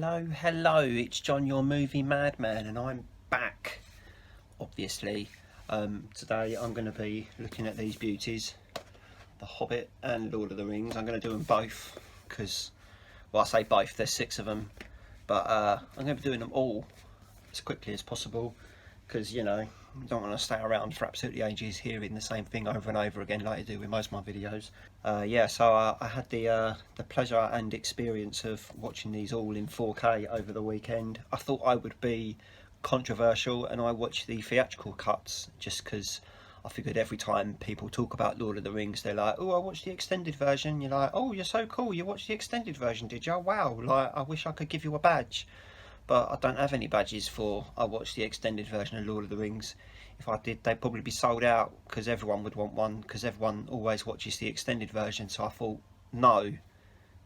Hello, it's John, your movie madman, and I'm back, obviously. Today I'm going to be looking at these beauties, The Hobbit and Lord of the Rings. I'm going to do them both, because, well, I say both, there's 6 of them, but I'm going to be doing them all as quickly as possible, because, you know, I don't want to stay around for absolutely ages hearing the same thing over and over again like I do with most of my videos. So I had the pleasure and experience of watching these all in 4K over the weekend. I thought I would be controversial and I watched the theatrical cuts just because I figured every time people talk about Lord of the Rings, they're like, oh, I watched the extended version. You're like, oh, you're so cool, you watched the extended version, did you? Wow, like, I wish I could give you a badge. But I don't have any badges for I watched the extended version of Lord of the Rings. If I did, they'd probably be sold out because everyone would want one, because everyone always watches the extended version. So I thought, no,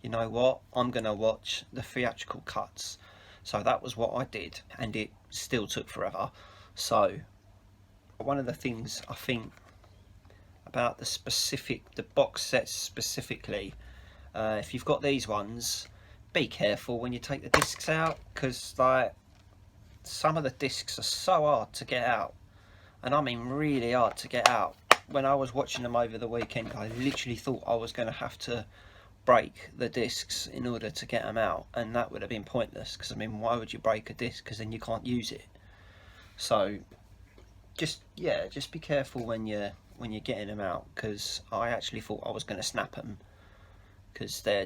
you know what, I'm going to watch the theatrical cuts. So that was what I did, and it still took forever. So one of the things I think about the box sets specifically, if you've got these ones, be careful when you take the discs out, because like some of the discs are so hard to get out, and I mean really hard to get out. When I was watching them over the weekend, I literally thought I was going to have to break the discs in order to get them out, and that would have been pointless, because I mean, why would you break a disc, because then you can't use it. So just be careful when you're getting them out, because I actually thought I was going to snap them, because they're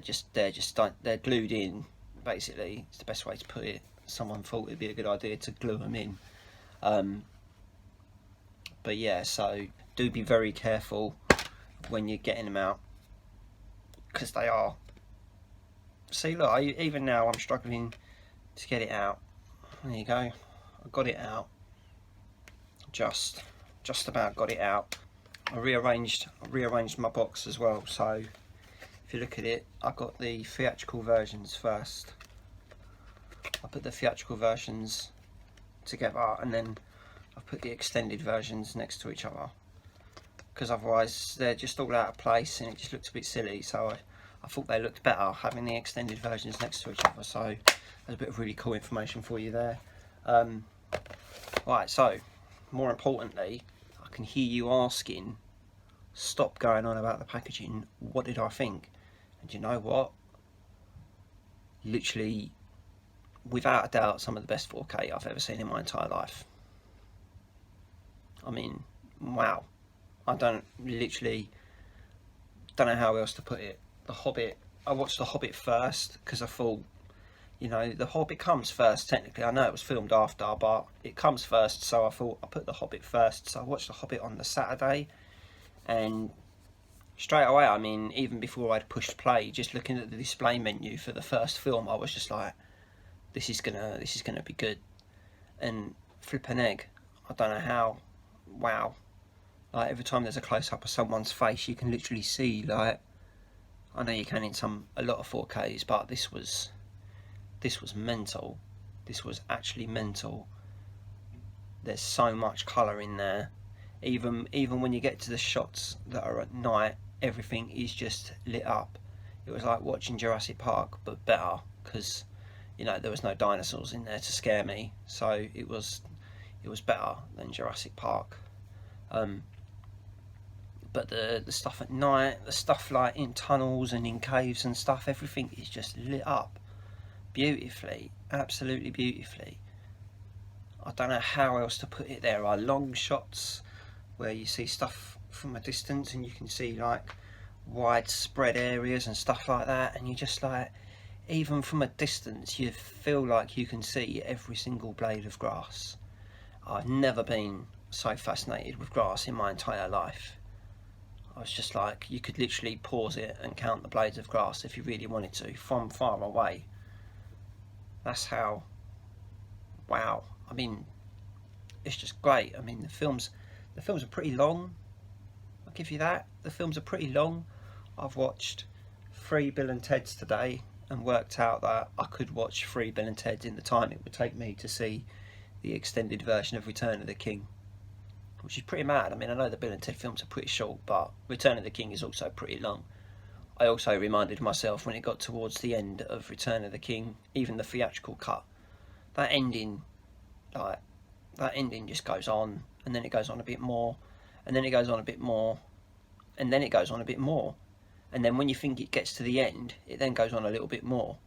glued in, basically. It's the best way to put it. Someone thought it'd be a good idea to glue them in. But yeah, so do be very careful when you're getting them out, because they are. See, look, even now I'm struggling to get it out. There you go, I got it out. Just about got it out. I rearranged my box as well, so if you look at it, I got the theatrical versions first. I put the theatrical versions together, and then I put the extended versions next to each other, because otherwise they're just all out of place and it just looks a bit silly. So I thought they looked better having the extended versions next to each other. So there's a bit of really cool information for you there. Right, so more importantly, I can hear you asking, stop going on about the packaging, what did I think? And you know what? Literally, without a doubt, some of the best 4K I've ever seen in my entire life. I mean, wow. I don't know how else to put it. The Hobbit, I watched The Hobbit first, because I thought, you know, The Hobbit comes first technically. I know it was filmed after, but it comes first, so I thought I'll put The Hobbit first. So I watched The Hobbit on the Saturday, and straight away, I mean, even before I'd pushed play, just looking at the display menu for the first film, I was just like, this is gonna be good. And flippin' egg, I don't know how. Wow. Like, every time there's a close-up of someone's face, you can literally see, like, I know you can in a lot of 4Ks, but this was mental. This was actually mental. There's so much colour in there. Even when you get to the shots that are at night, everything is just lit up. It was like watching Jurassic Park, but better, because, you know, there was no dinosaurs in there to scare me, so it was better than Jurassic Park. But the stuff at night, the stuff like in tunnels and in caves and stuff, everything is just lit up beautifully, absolutely beautifully. I don't know how else to put it. There are long shots where you see stuff from a distance and you can see like widespread areas and stuff like that, and you just like, even from a distance, you feel like you can see every single blade of grass. I've never been so fascinated with grass in my entire life. I was just like, you could literally pause it and count the blades of grass if you really wanted to, from far away. That's how, wow. I mean, it's just great. I mean, the films are pretty long. I'll give you that. The films are pretty long. I've watched 3 Bill and Ted's today and worked out that I could watch 3 Bill and Ted's in the time it would take me to see the extended version of Return of the King, which is pretty mad. I mean, I know the Bill and Ted films are pretty short, but Return of the King is also pretty long. I also reminded myself when it got towards the end of Return of the King, even the theatrical cut, that ending, like, that ending just goes on, and then it goes on a bit more, and then it goes on a bit more, and then it goes on a bit more, and then when you think it gets to the end, it then goes on a little bit more,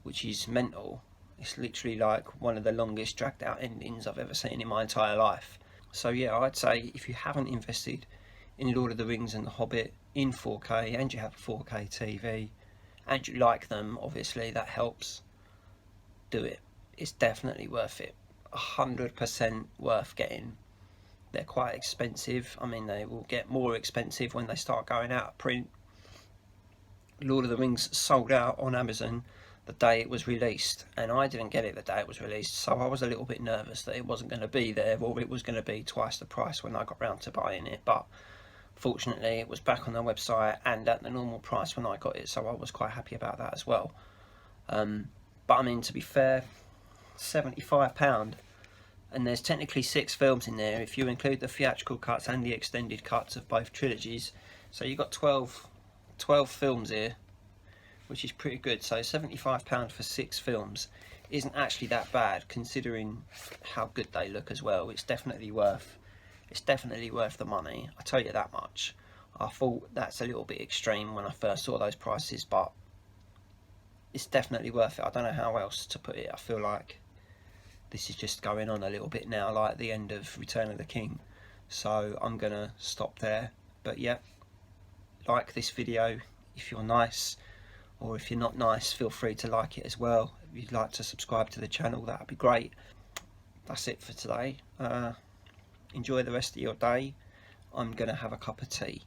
which is mental. It's literally like one of the longest dragged out endings I've ever seen in my entire life. So yeah, I'd say if you haven't invested in Lord of the Rings and The Hobbit in 4K, and you have a 4K TV, and you like them, obviously that helps, do it. It's definitely worth it. 100% worth getting. They're quite expensive. I mean, they will get more expensive when they start going out of print. Lord of the Rings sold out on Amazon the day it was released, and I didn't get it the day it was released, so I was a little bit nervous that it wasn't going to be there, or it was going to be twice the price when I got round to buying it. But fortunately it was back on the website and at the normal price when I got it, so I was quite happy about that as well. But I mean, to be fair, £75, and there's technically 6 films in there if you include the theatrical cuts and the extended cuts of both trilogies, so you've got 12 films here, which is pretty good. So £75 for 6 films isn't actually that bad, considering how good they look as well. It's definitely worth the money, I tell you that much. I thought that's a little bit extreme when I first saw those prices, but it's definitely worth it. I don't know how else to put it. I feel like this is just going on a little bit now, like the end of Return of the King. So I'm gonna stop there. But yeah, like this video if you're nice, or if you're not nice, feel free to like it as well. If you'd like to subscribe to the channel, that'd be great. That's it for today. Enjoy the rest of your day. I'm gonna have a cup of tea.